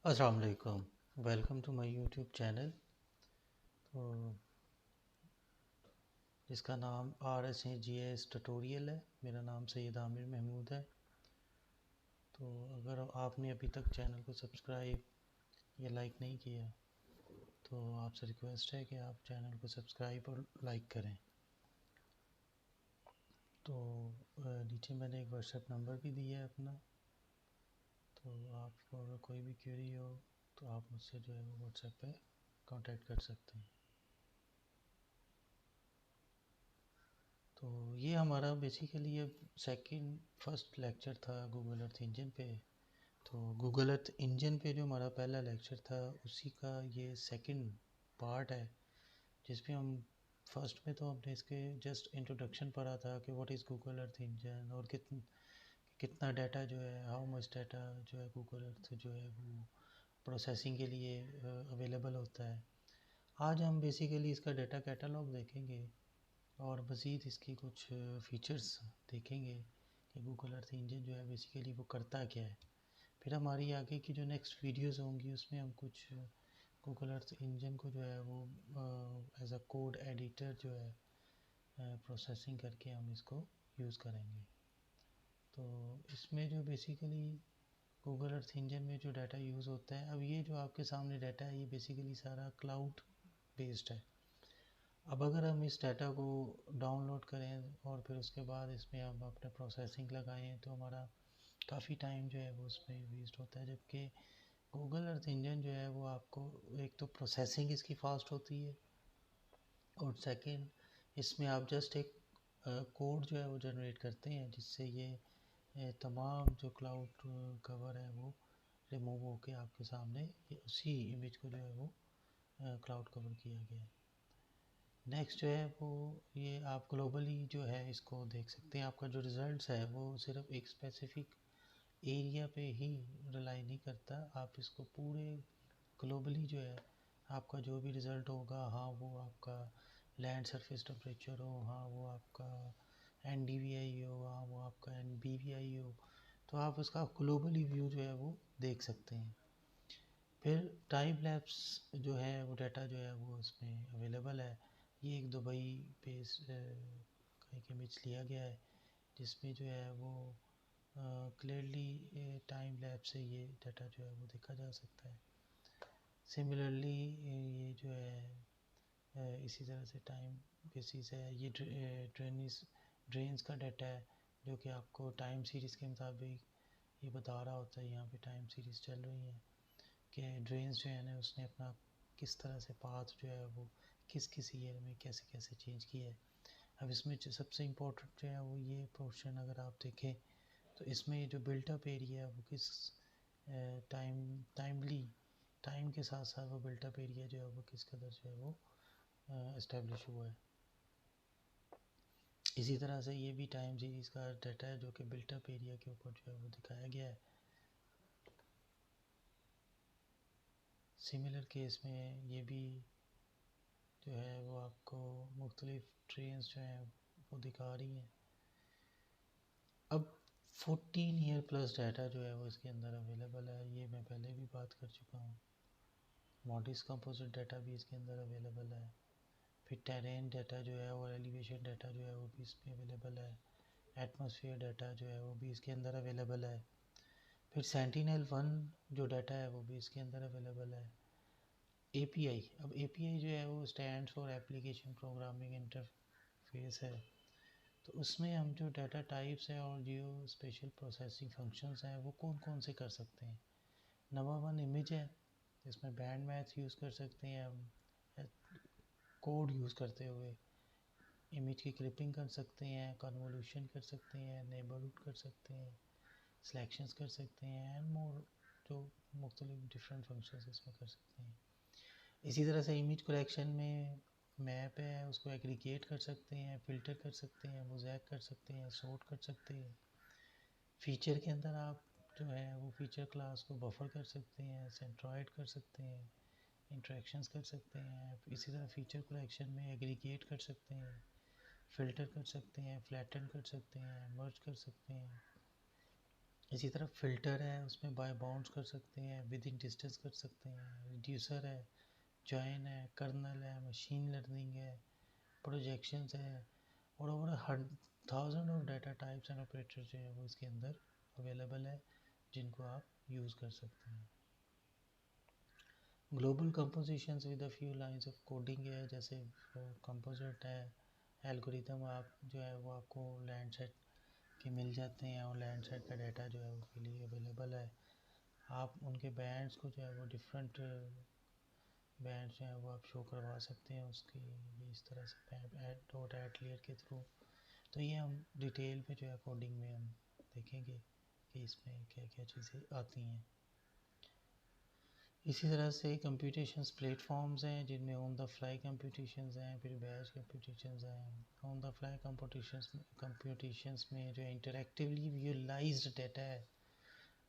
अस्सलाम वालेकुम। Welcome to my YouTube channel. तो जिसका नाम RSAGS ट्यूटोरियल है। मेरा नाम सैयद आमिर महमूद है। तो अगर आपने अभी तक चैनल को सब्सक्राइब या लाइक नहीं किया तो आपसे रिक्वेस्ट है कि आप चैनल को सब्सक्राइब और लाइक करें। तो नीचे मैंने एक व्हाट्सएप नंबर भी दिया है अपना, तो आपको अगर कोई भी क्वेरी हो तो आप मुझसे जो है वो व्हाट्सएप पे कांटेक्ट कर सकते हैं। तो ये हमारा बेसिकली अब फर्स्ट लेक्चर था गूगल अर्थ इंजन पे। तो गूगल अर्थ इंजन पे जो हमारा पहला लेक्चर था उसी का ये सेकंड पार्ट है, जिसमें हम फर्स्ट में तो हमने इसके जस्ट इंट्रोडक्शन पढ़ा था कि what is Google Earth engine और कितना डाटा जो है, हाउ मच डाटा जो है गूगल अर्थ जो है वो प्रोसेसिंग के लिए अवेलेबल होता है। आज हम बेसिकली इसका डाटा कैटलॉग देखेंगे और मज़ीद इसकी कुछ फ़ीचर्स देखेंगे कि गूगल अर्थ इंजन जो है बेसिकली वो करता क्या है। फिर हमारी आगे की जो नेक्स्ट वीडियोस होंगी उसमें हम कुछ गूगल अर्थ इंजन को जो है वो एज अ कोड एडिटर जो है प्रोसेसिंग करके हम इसको यूज़ करेंगे। तो इसमें जो बेसिकली गूगल अर्थ इंजन में जो डाटा यूज़ होता है, अब ये जो आपके सामने डाटा है ये बेसिकली सारा क्लाउड बेस्ड है। अब अगर हम इस डाटा को डाउनलोड करें और फिर उसके बाद इसमें हम अपने प्रोसेसिंग लगाएं तो हमारा काफ़ी टाइम जो है वो उसमें वेस्ट होता है। जबकि गूगल अर्थ इंजन जो है वो आपको एक तो प्रोसेसिंग इसकी फास्ट होती है और सेकंड इसमें आप जस्ट एक कोड जो है वो जनरेट करते हैं जिससे ये तमाम जो क्लाउड कवर है वो रिमूव होके आपके सामने उसी इमेज को जो है वो क्लाउड कवर किया गया है। नेक्स्ट जो है वो ये आप ग्लोबली जो है इसको देख सकते हैं। आपका जो रिज़ल्ट्स है वो सिर्फ एक स्पेसिफिक एरिया पे ही रिलाई नहीं करता, आप इसको पूरे ग्लोबली जो है आपका जो भी रिज़ल्ट होगा, हाँ वो आपका लैंड सरफेस टेम्परेचर हो, हाँ वो आपका NDVI हो, हाँ वो आपका NBVI हो, तो आप उसका ग्लोबली व्यू जो है वो देख सकते हैं। फिर टाइम लैप्स जो है वो डाटा जो है वो इसमें अवेलेबल है। ये एक दुबई बेस का एक इमेज लिया गया है जिसमें जो है वो क्लियरली टाइम लैप से ये डाटा जो है वो देखा जा सकता है। सिमिलरली ये जो है इसी तरह से टाइम बेसिस है। ये ड्रेन्स का डाटा है जो कि आपको टाइम सीरीज़ के मुताबिक ये बता रहा होता है। यहाँ पे टाइम सीरीज़ चल रही है कि ड्रेन्स जो है ना उसने अपना किस तरह से पाथ जो है वो किस किस ईयर में कैसे कैसे चेंज किया है। अब इसमें जो सबसे इम्पोर्टेंट जो है वो ये पोर्शन अगर आप देखें तो इसमें जो बिल्टअप एरिया है वो किस टाइम के साथ साथ वो बिल्टअप एरिया जो है वो किस कदर जो है वो इस्टेब्लिश हुआ है। इसी तरह से ये भी टाइम सीरीज़ का डाटा है जो कि बिल्टअप एरिया के ऊपर जो है वो दिखाया गया है। सिमिलर केस में ये भी जो है वो आपको मुख्तलिफ ट्रेन्स जो हैं वो दिखा रही हैं। अब 14 ईयर प्लस डाटा जो है वो इसके अंदर अवेलेबल है, ये मैं पहले भी बात कर चुका हूँ। मॉडिस कंपोजिट डाटा भी इसके अंदर अवेलेबल है। फिर टेरेन डाटा जो है और एलिवेशन डाटा जो है वो भी इसमें अवेलेबल है। एटमॉस्फेयर डाटा जो है वो भी इसके अंदर अवेलेबल है। फिर सेंटिनल-1 जो डाटा है वो भी इसके अंदर अवेलेबल है। API, अब API जो है वो stand for application programming interface है। तो उसमें हम जो डाटा टाइप्स हैं और जो स्पेशल प्रोसेसिंग फंक्शंस हैं वो कौन कौन से कर सकते हैं। नंबर 1 इमेज है, इसमें बैंड मैथ यूज़ कर सकते हैं हम कोड यूज़ करते हुए। इमेज की क्लिपिंग कर सकते हैं, कन्वोल्यूशन कर सकते हैं, नेबरहुड कर सकते हैं, सिलेक्शंस कर सकते हैं एंड मोर जो मुख्तलिफ डिफरेंट फंक्शंस इसमें कर सकते हैं। इसी तरह से इमेज कलेक्शन में मैप है उसको एग्रीगेट कर सकते हैं, फ़िल्टर कर सकते हैं, मोज़ेक कर सकते हैं, सॉर्ट कर सकते हैं। फ़ीचर के अंदर आप जो है वो फ़ीचर क्लास को बफर कर सकते हैं, सेंट्रॉइड कर सकते हैं, इंटरेक्शंस कर सकते हैं। इसी तरह फ़ीचर कलेक्शन में एग्रीगेट कर सकते हैं, फ़िल्टर कर सकते हैं, फ्लैटन कर सकते हैं, मर्ज कर सकते हैं। इसी तरह फ़िल्टर है, उसमें बाय बाउंड्स कर सकते हैं, विद इन डिस्टेंस कर सकते हैं, रिड्यूसर है, जॉइन है, कर्नल है, मशीन लर्निंग है, प्रोजेक्शंस है, और over 1000 of data types and operator जो है वो इसके अंदर अवेलेबल है, जिनको आप यूज़ कर सकते हैं। Global compositions with a few lines of coding है, जैसे कंपोजिट है, एल्गोरिदम आप जो है वो आपको लैंडसेट के मिल जाते हैं, और लैंडसेट का डाटा जो है वो के लिए अवेलेबल है। आप उनके बैंड्स को जो है वो डिफरेंट बैंड्स जो है वो आप शो करवा सकते हैं उसकी, ये इस तरह से ऐड लेयर के थ्रू। तो ये हम डिटेल में जो है कोडिंग में हम देखेंगे कि इसमें क्या क्या चीज़ें आती हैं। इसी तरह से कंप्यूटेशंस प्लेटफॉर्म्स हैं, जिनमें ऑन द फ्लाई कंप्यूटेशंस हैं, फिर बैच कंप्यूटेशंस हैं। ऑन द फ्लाई कंप्यूटेशंस में जो इंटरेक्टिवली विजुअलाइज्ड डाटा है,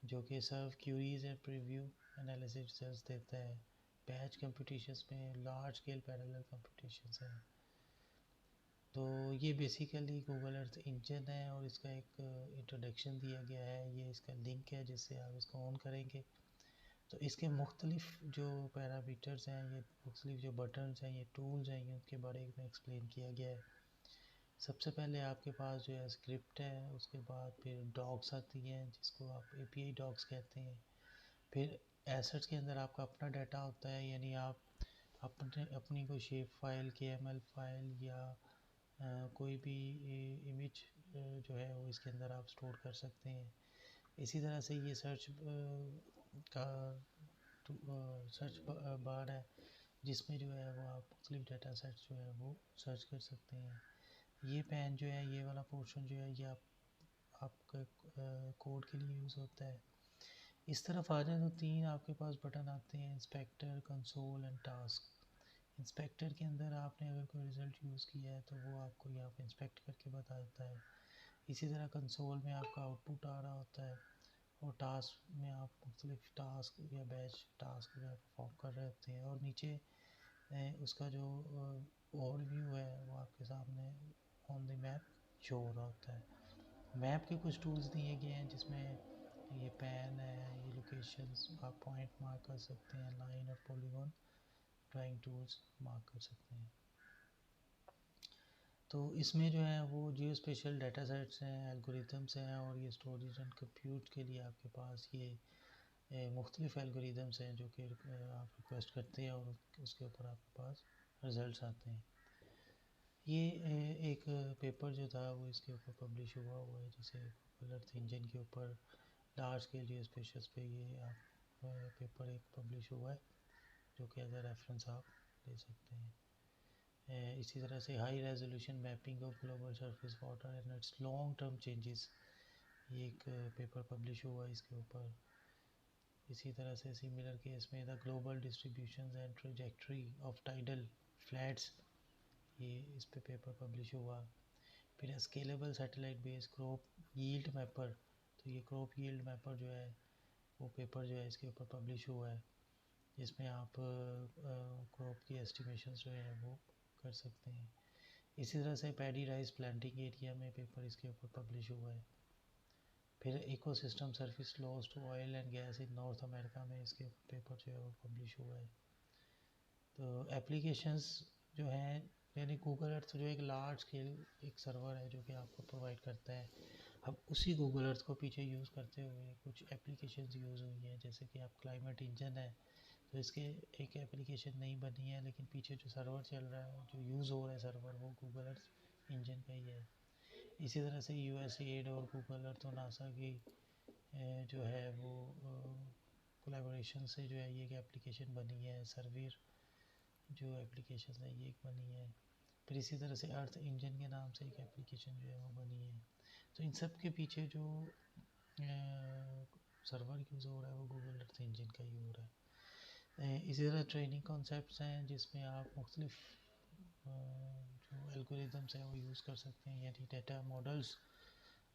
जो कि serve queries and preview analysis results देता है। बैच कंप्यूटेशंस में लार्ज स्केल पैरेलल कंप्यूटेशंस हैं। तो ये बेसिकली गूगल अर्थ इंजन है, और इसका एक इंट्रोडक्शन दिया गया है, ये इसका लिंक है जिससे आप इसको ऑन करेंगे तो इसके मुख्तलिफ जो पैरामीटर्स हैं, ये मुख्तलिफ जो बटन्स हैं, ये टूल्स हैं, ये उनके बारे में एक्सप्लेन किया गया है। सबसे पहले आपके पास जो है स्क्रिप्ट है, उसके बाद फिर डॉक्स आती हैं जिसको आप API डॉक्स कहते हैं। फिर एसेट्स के अंदर आपका अपना डाटा होता है, यानी आप अपनी कोई शेप फाइल, KML फाइल या कोई भी इमेज जो है वो इसके अंदर आप स्टोर कर सकते हैं। इसी तरह से ये का सर्च बार है, जिसमें जो है वो आप मुख्तलिफ डाटा सेट्स जो है वो सर्च कर सकते हैं। ये पेन जो है, ये वाला पोर्शन जो है, ये आपका कोड के लिए यूज़ होता है। इस तरफ आ जाए तो 3 आपके पास बटन आते हैं, inspector, console and task. Inspector के अंदर आपने अगर कोई रिज़ल्ट यूज़ किया है तो वो आपको यहाँ पे इंस्पेक्ट करके बता देता है। इसी तरह कंसोल में आपका आउटपुट आ रहा होता है, और टास्क में आप मुख्तलिफ टास्क या बैच टास्क जो है परफॉर्म कर रहे होते हैं, और नीचे उसका जो ओवरव्यू है वो आपके सामने ऑन द मैप शो हो रहा होता है। मैप के कुछ टूल्स दिए गए हैं, जिसमें ये पेन है, ये लोकेशंस आप पॉइंट मार्क कर सकते हैं, लाइन और पॉलीगॉन ड्राइंग टूल्स मार्क कर सकते हैं। तो इसमें जो है वो जियो स्पेशल डाटा सेट्स हैं, एल्गोरिथम्स हैं, और ये स्टोरेज एंड कंप्यूट के लिए आपके पास ये मुख्तलिफ एल्गोरिदम्स हैं जो कि आप रिक्वेस्ट करते हैं, और उसके ऊपर आपके पास रिज़ल्ट्स आते हैं। ये एक पेपर जो था वो इसके ऊपर पब्लिश हुआ है, जैसे गूगल अर्थ इंजन के ऊपर लार्ज स्केल जियो स्पेशल्स पे ये आप पेपर एक पब्लिश हुआ है, जो कि एज अ रेफरेंस आप ले सकते हैं। इसी तरह से high resolution mapping of global surface water and it's long term changes, ये एक पेपर पब्लिश हुआ है इसके ऊपर। इसी तरह से सिमिलर केस में the global distribution and trajectory of tidal flats, ये इस पे पेपर पब्लिश हुआ। फिर scalable satellite based crop yield mapper, तो ये क्रॉप यील्ड मैपर जो है वो पेपर जो है इसके ऊपर पब्लिश हुआ है, जिसमें आप क्रॉप की एस्टिमेशन जो है वो कर सकते हैं। इसी तरह से पैडी राइस प्लांटिंग एरिया में पेपर इसके ऊपर पब्लिश हुआ है। फिर ecosystem service loss to oil and gas in North America में इसके पेपर जो है वो पब्लिश हुआ है। तो एप्लीकेशंस जो हैं, यानी गूगल अर्थ जो एक लार्ज स्केल एक सर्वर है जो कि आपको प्रोवाइड करता है। अब उसी गूगल अर्थ को पीछे यूज़ करते हुए कुछ एप्लीकेशंस यूज़ हुई हैं, जैसे कि आप क्लाइमेट इंजन है, तो इसके एक एप्लीकेशन नहीं बनी है, लेकिन पीछे जो सर्वर चल रहा है, जो यूज़ हो रहा है सर्वर, वो गूगल अर्थ इंजन का ही है। इसी तरह से USAID और गूगल अर्थ और नासा की जो है वो कोलैबोरेशन से जो है ये एक एप्लीकेशन बनी है। सर्विर जो एप्लीकेशन है ये एक बनी है। फिर इसी तरह से अर्थ इंजन के नाम से एक एप्लीकेशन जो है वो बनी है। तो इन सब के पीछे जो सर्वर यूज़ हो रहा है वो गूगल अर्थ इंजन का ही हो रहा है। इसी तरह ट्रेनिंग कॉन्सेप्ट्स हैं, जिसमें आप मुख्तलिफ जो एल्गोरिदम्स हैं वो यूज़ कर सकते हैं, यानी डेटा मॉडल्स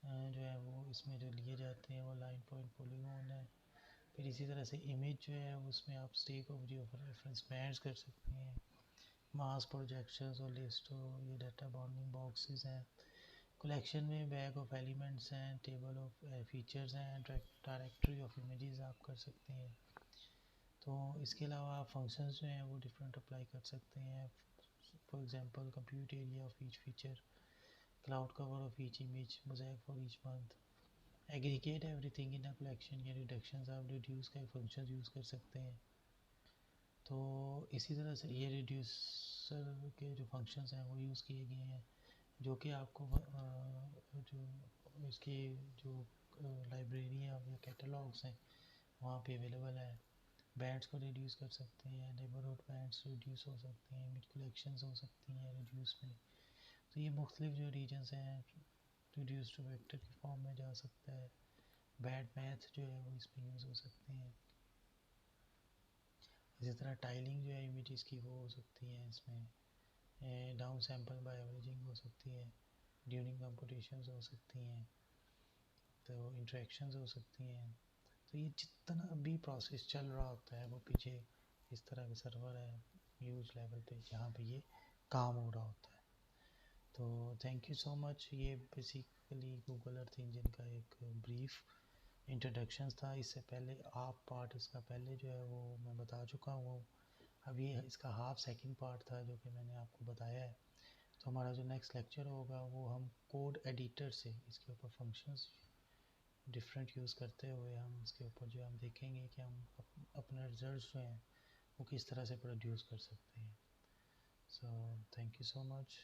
जो है वो इसमें जो लिए जाते हैं वो लाइन पॉइंट पॉलीगॉन है। फिर इसी तरह से इमेज जो है उसमें आप stack of geo reference bands कर सकते हैं, मास प्रोजेक्शंस और लिस्ट, ये डाटा बाउंडिंग बॉक्सेस हैं। कलेक्शन में बैग ऑफ एलिमेंट्स हैं, टेबल ऑफ फीचर्स हैं, डायरेक्टरी ऑफ इमेजेस आप कर सकते हैं। तो इसके अलावा आप फंक्शंस जो हैं वो डिफरेंट अप्लाई कर सकते हैं। For example compute area of each feature, cloud cover of each image, mosaic for each month, aggregate everything in a collection, या रिडक्शंस आप रिड्यूस का फंक्शन यूज़ कर सकते हैं। तो इसी तरह से ये रिड्यूसर के जो फंक्शंस हैं वो यूज़ किए गए हैं, जो कि आपको जो इसकी जो लाइब्रेरी या कैटलॉग्स हैं वहाँ पे अवेलेबल है। बैंड्स को रिड्यूस कर सकते हैं, नेबरहुड बैंड्स रिड्यूस हो सकते हैं, मिड कलेक्शंस हो सकती हैं रिड्यूस में। तो ये मुख्तलिफ जो रीजन्स हैं रिड्यूस टू वेक्टर के फॉर्म में जा सकता है। बैड मैथ जो है वो इसमें यूज़ हो सकते हैं। इसी तरह टाइलिंग जो है इमेजेस की वो हो सकती है इसमें। डाउन सैम्पल बाय एवरेजिंग हो सकती है, ड्यूरिंग कंप्यूटेशंस हो सकती हैं, तो इंटरेक्शंस हो सकती हैं। तो ये जितना भी प्रोसेस चल रहा होता है वो पीछे इस तरह के सर्वर है ह्यूज लेवल पे जहाँ पे ये काम हो रहा होता है। तो थैंक यू सो मच। ये बेसिकली गूगल अर्थ इंजन का एक ब्रीफ इंट्रोडक्शन था। इससे पहले आप पार्ट इसका पहले जो है वो मैं बता चुका हूँ। अब ये इसका हाफ सेकंड पार्ट था जो कि मैंने आपको बताया है। तो हमारा जो नेक्स्ट लेक्चर होगा वो हम कोड एडिटर से इसके ऊपर फंक्शंस डिफरेंट यूज़ करते हुए हम इसके ऊपर जो हम देखेंगे कि हम अपने रिजल्ट्स जो हैं वो किस तरह से प्रोड्यूस कर सकते हैं। So thank you so much.